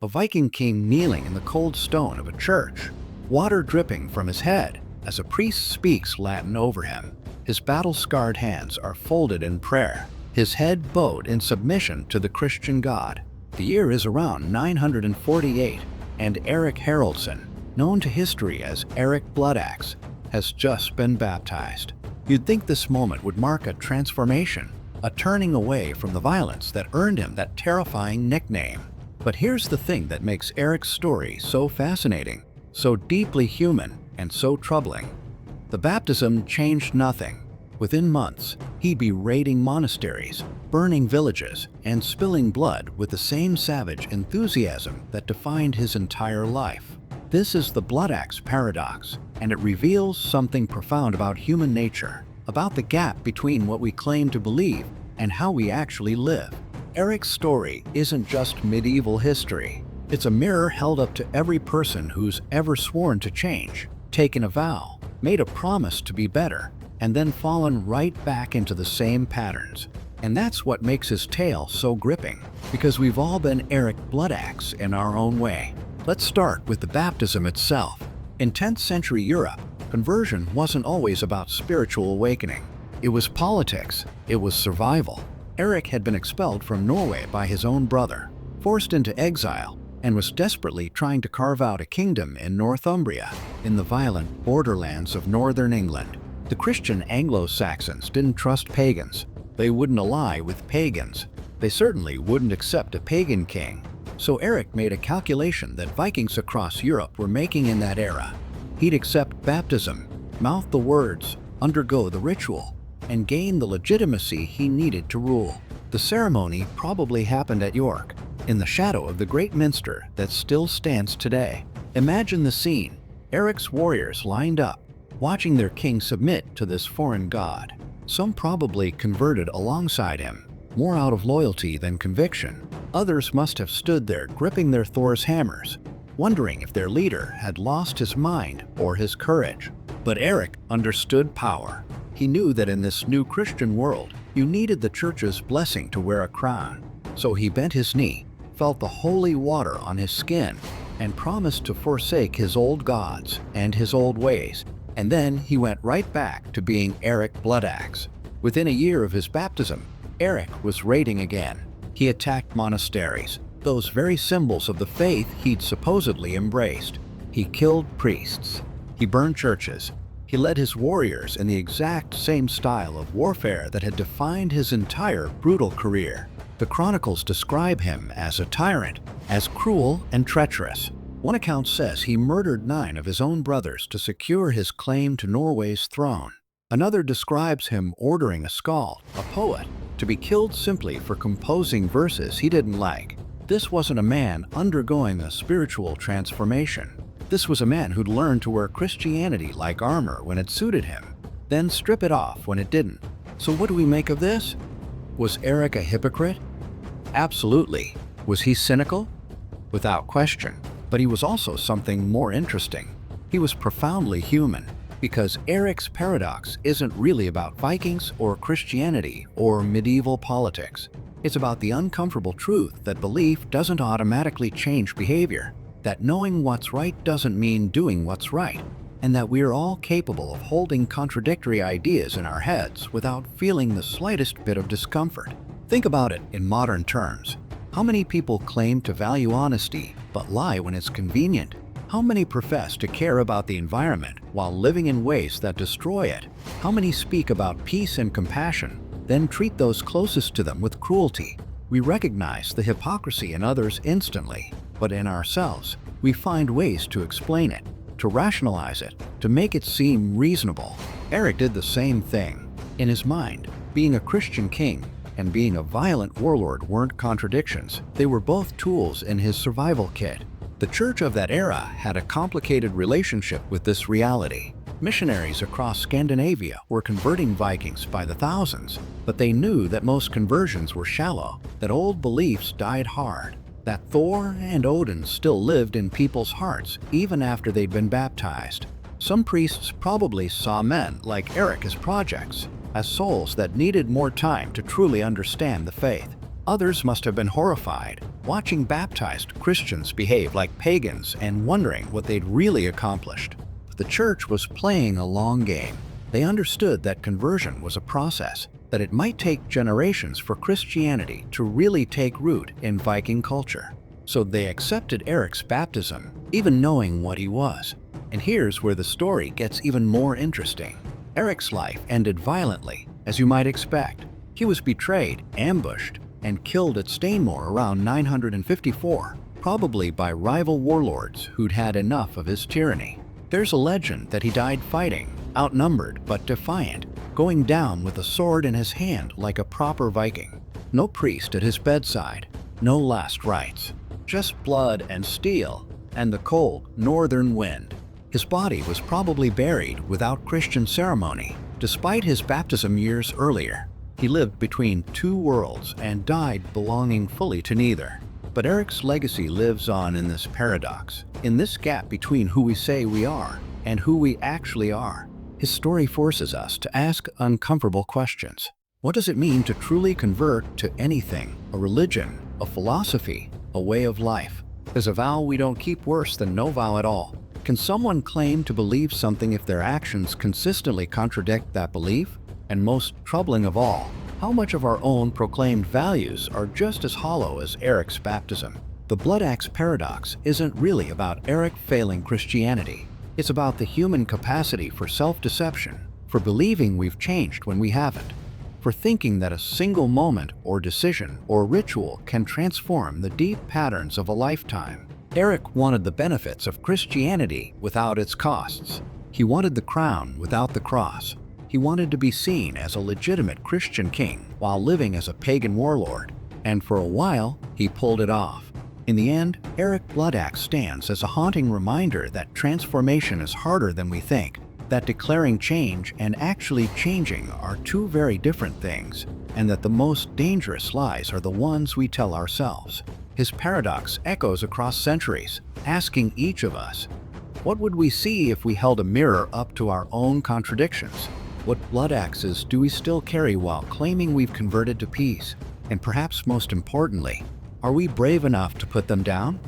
A Viking king kneeling in the cold stone of a church, water dripping from his head as a priest speaks Latin over him. His battle-scarred hands are folded in prayer, his head bowed in submission to the Christian God. The year is around 948, and Erik Haraldsson, known to history as Erik Bloodaxe, has just been baptized. You'd think this moment would mark a transformation, a turning away from the violence that earned him that terrifying nickname. But here's the thing that makes Erik's story so fascinating, so deeply human, and so troubling. The baptism changed nothing. Within months, he'd be raiding monasteries, burning villages, and spilling blood with the same savage enthusiasm that defined his entire life. This is the Bloodaxe paradox, and it reveals something profound about human nature, about the gap between what we claim to believe and how we actually live. Erik's story isn't just medieval history. It's a mirror held up to every person who's ever sworn to change, taken a vow, made a promise to be better, and then fallen right back into the same patterns. And that's what makes his tale so gripping, because we've all been Erik Bloodaxe in our own way. Let's start with the baptism itself. In 10th century Europe, conversion wasn't always about spiritual awakening. It was politics. It was survival. Erik had been expelled from Norway by his own brother, forced into exile, and was desperately trying to carve out a kingdom in Northumbria, in the violent borderlands of northern England. The Christian Anglo-Saxons didn't trust pagans. They wouldn't ally with pagans. They certainly wouldn't accept a pagan king. So Erik made a calculation that Vikings across Europe were making in that era. He'd accept baptism, mouth the words, undergo the ritual, and gain the legitimacy he needed to rule. The ceremony probably happened at York, in the shadow of the great minster that still stands today. Imagine the scene. Erik's warriors lined up, watching their king submit to this foreign god. Some probably converted alongside him, more out of loyalty than conviction. Others must have stood there gripping their Thor's hammers, wondering if their leader had lost his mind or his courage. But Erik understood power. He knew that in this new Christian world, you needed the church's blessing to wear a crown. So he bent his knee, felt the holy water on his skin, and promised to forsake his old gods and his old ways. And then he went right back to being Erik Bloodaxe. Within a year of his baptism, Erik was raiding again. He attacked monasteries, those very symbols of the faith he'd supposedly embraced. He killed priests. He burned churches. He led his warriors in the exact same style of warfare that had defined his entire brutal career. The chronicles describe him as a tyrant, as cruel and treacherous. One account says he murdered 9 of his own brothers to secure his claim to Norway's throne. Another describes him ordering a skald, a poet, to be killed simply for composing verses he didn't like. This wasn't a man undergoing a spiritual transformation. This was a man who'd learned to wear Christianity like armor when it suited him, then strip it off when it didn't. So what do we make of this? Was Erik a hypocrite? Absolutely. Was he cynical? Without question. But he was also something more interesting. He was profoundly human, because Erik's paradox isn't really about Vikings or Christianity or medieval politics. It's about the uncomfortable truth that belief doesn't automatically change behavior, that knowing what's right doesn't mean doing what's right, and that we're all capable of holding contradictory ideas in our heads without feeling the slightest bit of discomfort. Think about it in modern terms. How many people claim to value honesty but lie when it's convenient? How many profess to care about the environment while living in ways that destroy it? How many speak about peace and compassion, then treat those closest to them with cruelty? We recognize the hypocrisy in others instantly, but in ourselves, we find ways to explain it, to rationalize it, to make it seem reasonable. Erik did the same thing. In his mind, being a Christian king and being a violent warlord weren't contradictions. They were both tools in his survival kit. The church of that era had a complicated relationship with this reality. Missionaries across Scandinavia were converting Vikings by the thousands, but they knew that most conversions were shallow, that old beliefs died hard, that Thor and Odin still lived in people's hearts even after they'd been baptized. Some priests probably saw men like Erik as projects, as souls that needed more time to truly understand the faith. Others must have been horrified. watching baptized Christians behave like pagans and wondering what they'd really accomplished. The church was playing a long game. They understood that conversion was a process, that it might take generations for Christianity to really take root in Viking culture. So they accepted Erik's baptism, even knowing what he was. And here's where the story gets even more interesting. Erik's life ended violently, as you might expect. He was betrayed, ambushed, and killed at Stainmore around 954, probably by rival warlords who'd had enough of his tyranny. There's a legend that he died fighting, outnumbered but defiant, going down with a sword in his hand like a proper Viking. No priest at his bedside, no last rites, just blood and steel and the cold northern wind. His body was probably buried without Christian ceremony, despite his baptism years earlier. He lived between two worlds and died belonging fully to neither. But Erik's legacy lives on in this paradox, in this gap between who we say we are and who we actually are. His story forces us to ask uncomfortable questions. What does it mean to truly convert to anything? A religion, a philosophy, a way of life? Is a vow we don't keep worse than no vow at all? Can someone claim to believe something if their actions consistently contradict that belief? And most troubling of all, how much of our own proclaimed values are just as hollow as Erik's baptism? The Bloodaxe paradox isn't really about Erik failing Christianity. It's about the human capacity for self-deception, for believing we've changed when we haven't, for thinking that a single moment or decision or ritual can transform the deep patterns of a lifetime. Erik wanted the benefits of Christianity without its costs. He wanted the crown without the cross. He wanted to be seen as a legitimate Christian king while living as a pagan warlord, and for a while, he pulled it off. In the end, Erik Bloodaxe stands as a haunting reminder that transformation is harder than we think, that declaring change and actually changing are two very different things, and that the most dangerous lies are the ones we tell ourselves. His paradox echoes across centuries, asking each of us, what would we see if we held a mirror up to our own contradictions? What bloodaxes do we still carry while claiming we've converted to peace? And perhaps most importantly, are we brave enough to put them down?